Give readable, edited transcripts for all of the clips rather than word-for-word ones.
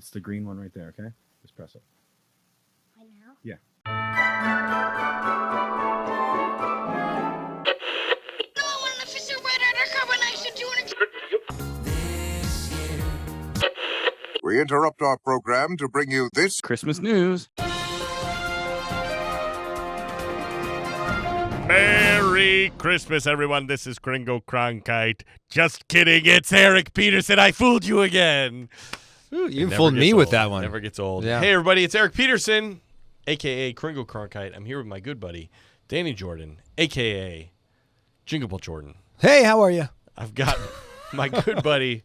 It's the green one right there, okay? Just press it. Right now? Yeah. No, I want an official red undercover nice to do We interrupt our program to bring you this Christmas news. Merry Christmas, everyone. This is Kringle Cronkite. Just kidding. It's Eric Peterson. I fooled you again. Ooh, you It fooled never me gets with old. that one. Never gets old. Yeah. Hey, everybody. It's Eric Peterson, a.k.a. Kringle Cronkite. I'm here with my good buddy, Danny Jordan, a.k.a. Jingle Bell Jordan. Hey, how are you? I've got my good buddy,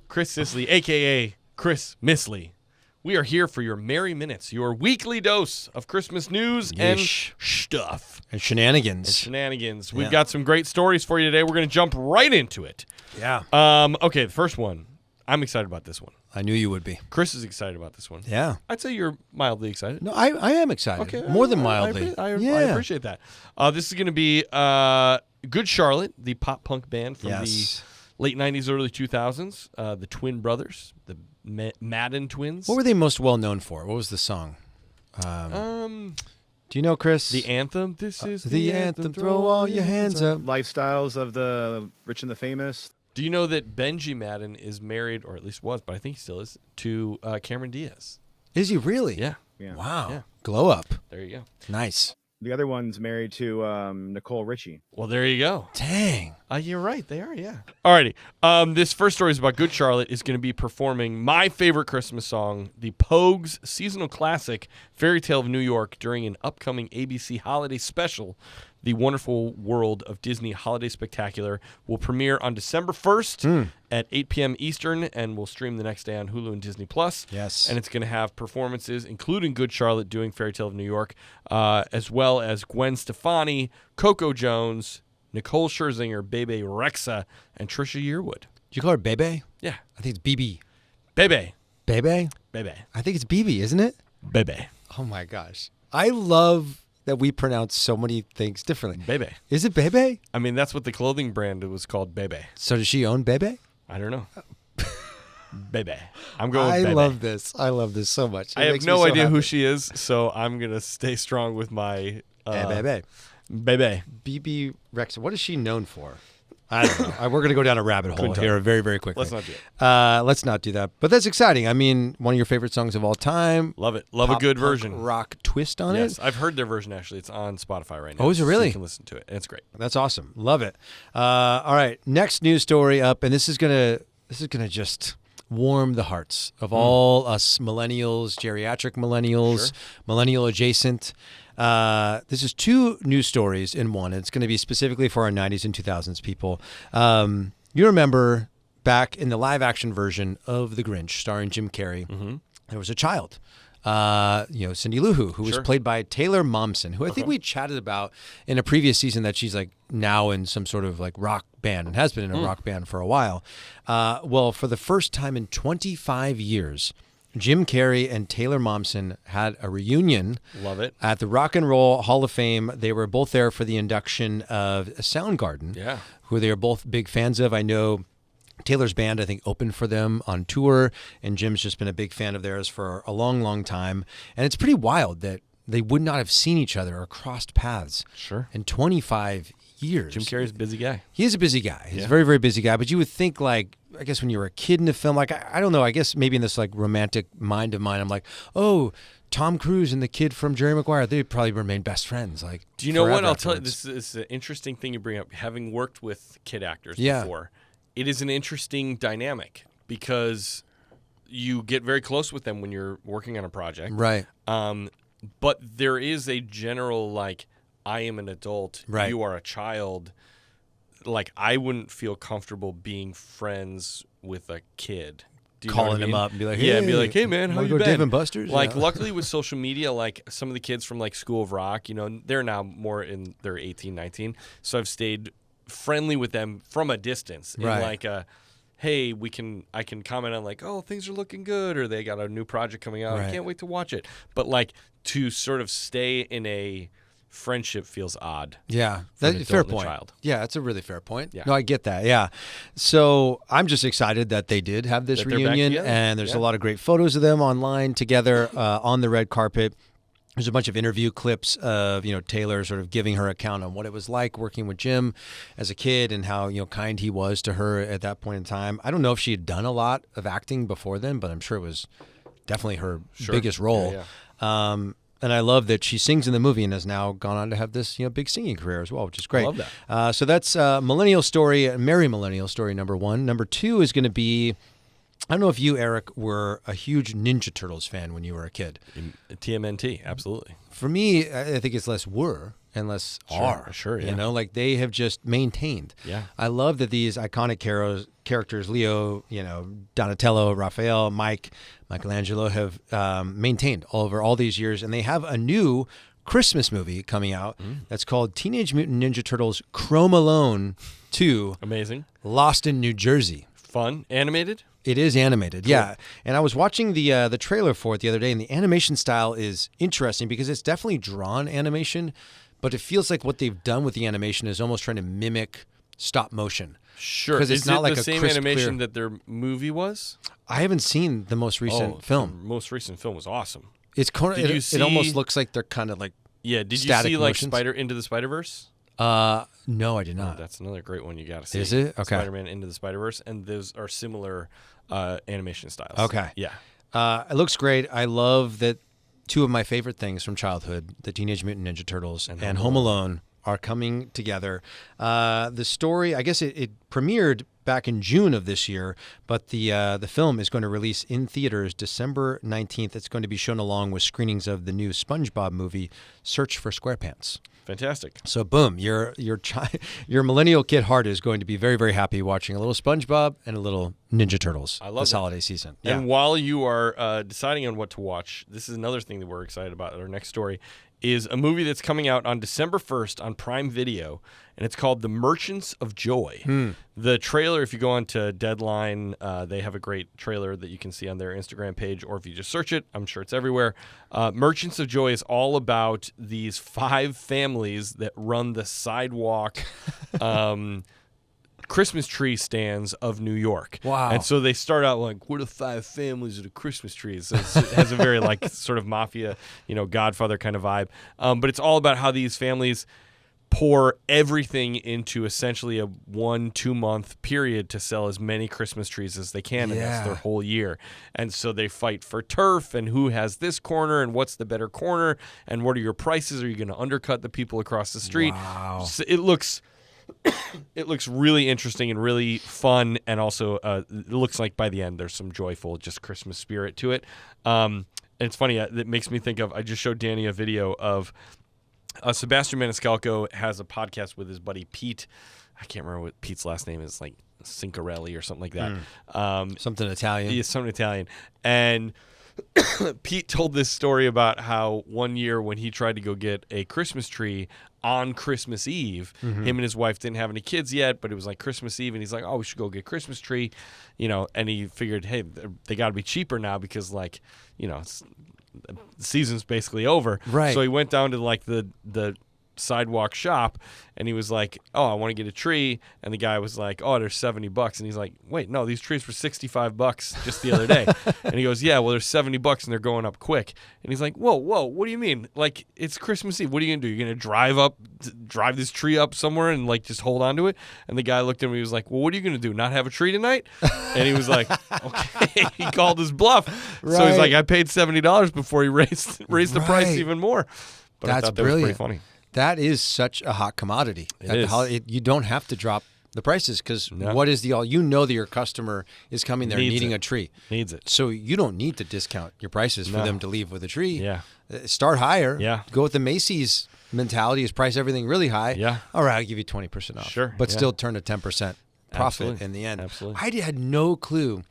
Chris Sisley, a.k.a. Chris Misley. We are here for your Merry Minutes, your weekly dose of Christmas news and Yeesh. stuff. And shenanigans. And shenanigans. We've Yeah. got some great stories for you today. We're going to jump right into it. Yeah. Okay, the first one. I'm excited about this one. I knew you would be. Chris is excited about this one. Yeah. I'd say you're mildly excited. No, I am excited. Okay. More than mildly. I yeah. appreciate that. This is going to be Good Charlotte, the pop punk band from Yes. the late 90s, early 2000s. The Twin Brothers, the Madden Twins. What were they most well known for? What was the song? Do you know, Chris? The anthem. This is the anthem. Throw all your hands up. Lifestyles of the rich and the famous. Do you know that Benji Madden is married, or at least was, but I think he still is, to Cameron Diaz? Is he really? Yeah. Yeah. Wow. Yeah. Glow up. There you go. Nice. The other one's married to Nicole Richie. Well, there you go. Dang. You're right. They are, yeah. Alrighty. This first story is about Good Charlotte is going to be performing my favorite Christmas song, the Pogues' seasonal classic, Fairytale of New York, during an upcoming ABC holiday special. The Wonderful World of Disney Holiday Spectacular will premiere on December 1st at 8 p.m. Eastern and will stream the next day on Hulu and Disney+. Yes. And it's going to have performances, including Good Charlotte doing Fairytale of New York, as well as Gwen Stefani, Coco Jones, Nicole Scherzinger, Bebe Rexha, and Trisha Yearwood. Did you call her Bebe? Yeah. I think it's BB. Bebe. Bebe? Bebe. I think it's BB, isn't it? Bebe. Oh, my gosh. I love that we pronounce so many things differently. Bebe. Is it Bebe? I mean, that's what the clothing brand was called, Bebe. So does she own Bebe? I don't know. Bebe. I'm going with I Bebe. love this. I love this so much. It I have makes me no so idea who happy. she is, so I'm going to stay strong with my... Bebe. Bebe. BB Rex. What is she known for? I don't know. We're going to go down a rabbit hole Couldn't tell here you. very, very quickly. Let's not do it. Let's not do that. But that's exciting. I mean, one of your favorite songs of all time. Love it. Love a Pop good punk version. rock twist on Yes, it. I've heard their version, actually. It's on Spotify right now. Oh, is it really? So you can listen to it, and it's great. That's awesome. Love it. All right. Next news story up, and this is gonna just warm the hearts of all us millennials, geriatric millennials, millennial adjacent. This is two news stories in one. It's going to be specifically for our 90s and 2000s people. You remember back in the live action version of The Grinch, starring Jim Carrey, there was a child, Cindy Lou Who was played by Taylor Momsen, who I think we chatted about in a previous season that she's like now in some sort of like rock band and has been in a rock band for a while. Well, for the first time in 25 years, Jim Carrey and Taylor Momsen had a reunion. Love it. At the Rock and Roll Hall of Fame. They were both there for the induction of Soundgarden, who they are both big fans of. I know Taylor's band, I think, opened for them on tour, and Jim's just been a big fan of theirs for a long, long time. And it's pretty wild that they would not have seen each other or crossed paths in 25 years. Jim Carrey's a busy guy. He is a busy guy. He's a very, very busy guy. But you would think, like, I guess when you were a kid in the film, like, I don't know, I guess maybe in this, like, romantic mind of mine, I'm like, oh, Tom Cruise and the kid from Jerry Maguire, they probably remain best friends. Like, do you know what? I'll tell you, afterwards. this is an interesting thing you bring up. Having worked with kid actors before, it is an interesting dynamic because you get very close with them when you're working on a project. Right. But there is a general, like, I am an adult, you are a child. Like, I wouldn't feel comfortable being friends with a kid. Do you know what Calling I him mean? up and be like, and be like, hey, man, how wanna you go been? Dave and Buster's? Like, Yeah. luckily with social media, like, some of the kids from, like, School of Rock, you know, they're now more in their 18, 19. So I've stayed friendly with them from a distance. In like a, hey, I can comment on, like, oh, things are looking good, or they got a new project coming out. I can't wait to watch it. But, like, to sort of stay in a friendship feels odd. Yeah, for an that's a adult fair and a point. child. Yeah, that's a really fair point. Yeah. No, I get that. Yeah. So I'm just excited that they did have this That they're back reunion, together. and there's Yeah. a lot of great photos of them online together on the red carpet. There's a bunch of interview clips of Taylor sort of giving her account on what it was like working with Jim as a kid and how kind he was to her at that point in time. I don't know if she had done a lot of acting before then, but I'm sure it was definitely her biggest role. Yeah. And I love that she sings in the movie and has now gone on to have this big singing career as well, which is great. love that. So that's Millennial Story, Merry Millennial Story number 1. Number 2 is going to be, I don't know if you, Eric, were a huge Ninja Turtles fan when you were a kid. TMNT, absolutely. For me, I think it's less were and less are. Sure, yeah. Like they have just maintained. Yeah. I love that these iconic characters, Leo, Donatello, Raphael, Michelangelo, have maintained over all these years. And they have a new Christmas movie coming out that's called Teenage Mutant Ninja Turtles Chrome Alone 2. Amazing. Lost in New Jersey. Fun. Animated? It is animated, yeah. And I was watching the trailer for it the other day, and the animation style is interesting because it's definitely drawn animation, but it feels like what they've done with the animation is almost trying to mimic stop motion. Sure. 'Cause it's Is not it like the a same crisp, animation clear- that their movie was? I haven't seen the most recent film. The most recent film was awesome. It's kind Did you it see- almost looks like they're kind of like Yeah. Did you static see like motions? Into the Spider-Verse? no, I did Oh, not. that's another great one you got to see. Is it? Okay. Spider-Man Into the Spider-Verse, and those are similar animation styles. Okay. Yeah. It looks great. I love that two of my favorite things from childhood, the Teenage Mutant Ninja Turtles and Home Alone, are coming together. The story, I guess it premiered back in June of this year, but the film is going to release in theaters December 19th. It's going to be shown along with screenings of the new SpongeBob movie, Search for SquarePants. Fantastic. So boom, your millennial kid heart is going to be very, very happy watching a little SpongeBob and a little Ninja Turtles this holiday season. Yeah. And while you are deciding on what to watch, this is another thing that we're excited about. Our next story is a movie that's coming out on December 1st on Prime Video, and it's called The Merchants of Joy. The trailer, if you go onto Deadline, they have a great trailer that you can see on their Instagram page, or if you just search it, I'm sure it's everywhere. Merchants of Joy is all about these 5 families that run the sidewalk Christmas tree stands of New York. Wow. And so they start out like, what are 5 families at a Christmas tree? So it has a very like sort of mafia, Godfather kind of vibe. But it's all about how these families pour everything into essentially a 1-2 month period to sell as many Christmas trees as they can, and that's their whole year. And so they fight for turf and who has this corner and what's the better corner and what are your prices? Are you going to undercut the people across the street? Wow. So it looks really interesting and really fun, and also it looks like by the end there's some joyful, just Christmas spirit to it. And it's funny, it makes me think of, I just showed Danny a video of Sebastian Maniscalco has a podcast with his buddy Pete. I can't remember what Pete's last name is, like Cincarelli or something like that. Something Italian. Yeah, something Italian. And Pete told this story about how one year when he tried to go get a Christmas tree on Christmas Eve, him and his wife didn't have any kids yet, but it was like Christmas Eve, and he's like, oh, we should go get a Christmas tree, and he figured, hey, they got to be cheaper now because, like, it's, the season's basically over. Right. So he went down to like the sidewalk shop, and he was like, oh, I want to get a tree, and the guy was like, oh, there's $70, and he's like, wait, no, these trees were $65 just the other day. And he goes, yeah, well, there's $70 and they're going up quick. And he's like, whoa, what do you mean? Like, it's Christmas Eve, what are you gonna do? You're gonna drive this tree up somewhere and like just hold on to it? And the guy looked at him and he was like, well, what are you gonna do, not have a tree tonight? And he was like, okay. He called his bluff. So he's like, I paid $70 before he raised the price Right. even more. But I That's thought that was brilliant. pretty funny. That is such a hot commodity. It is. You don't have to drop the prices because No. what is that your customer is coming there Needs needing it. a tree. Needs it. So you don't need to discount your prices for No. them to leave with a tree. Yeah. Start higher. Yeah. Go with the Macy's mentality is price everything really high. Yeah. All right, I'll give you 20% off. Sure, But yeah. still turn a 10% profit Absolutely. in the end. Absolutely. I had no clue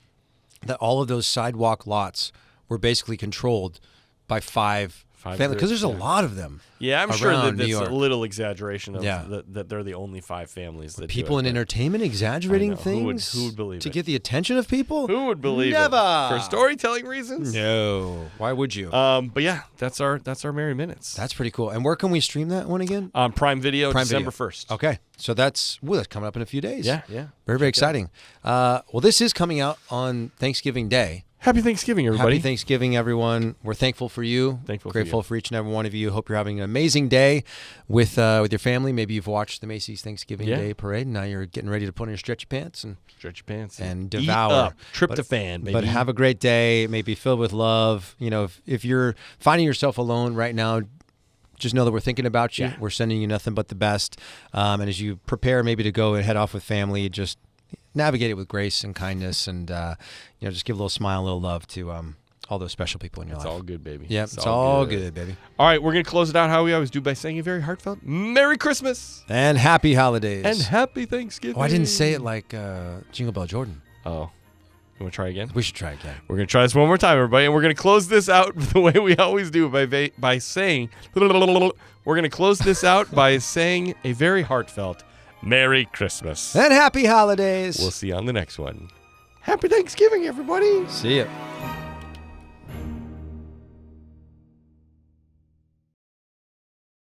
that all of those sidewalk lots were basically controlled by 5 family, because there's a lot of them. Yeah, I'm sure that around New that's York. a little exaggeration of Yeah. that they're the only 5 families that People do in it, but entertainment exaggerating I know. things. Who would believe to it? get the attention of people? Who would believe Never. it? For storytelling reasons? No. Why would you? But yeah, that's our Merry Minutes. That's pretty cool. And where can we stream that one again? On Prime Video, Prime December Video. 1st. Okay, so that's coming up in a few days. Yeah. Very exciting. Well, this is coming out on Thanksgiving Day. Happy Thanksgiving, everybody. Happy Thanksgiving, everyone. We're thankful for you. Grateful for each and every one of you. Hope you're having an amazing day with your family. Maybe you've watched the Macy's Thanksgiving Day Parade, and now you're getting ready to put on your stretchy pants and and devour. Eat up. Tryptophan, baby. But have a great day. May be filled with love. You know, if you're finding yourself alone right now, just know that we're thinking about you. Yeah. We're sending you nothing but the best. And as you prepare maybe to go and head off with family, just navigate it with grace and kindness, and just give a little smile, a little love to all those special people in your life. It's all good, baby. Yeah, it's all good, baby. All right, we're going to close it out how we always do by saying a very heartfelt Merry Christmas And happy holidays. and Happy Thanksgiving. Oh, I didn't say it like Jingle Bell Jordan. Oh, you want to try again? We should try again. We're going to try this one more time, everybody, and we're going to close this out the way we always do by saying, we're going to close this out by saying a very heartfelt Merry Christmas. And happy holidays. We'll see you on the next one. Happy Thanksgiving, everybody. See ya.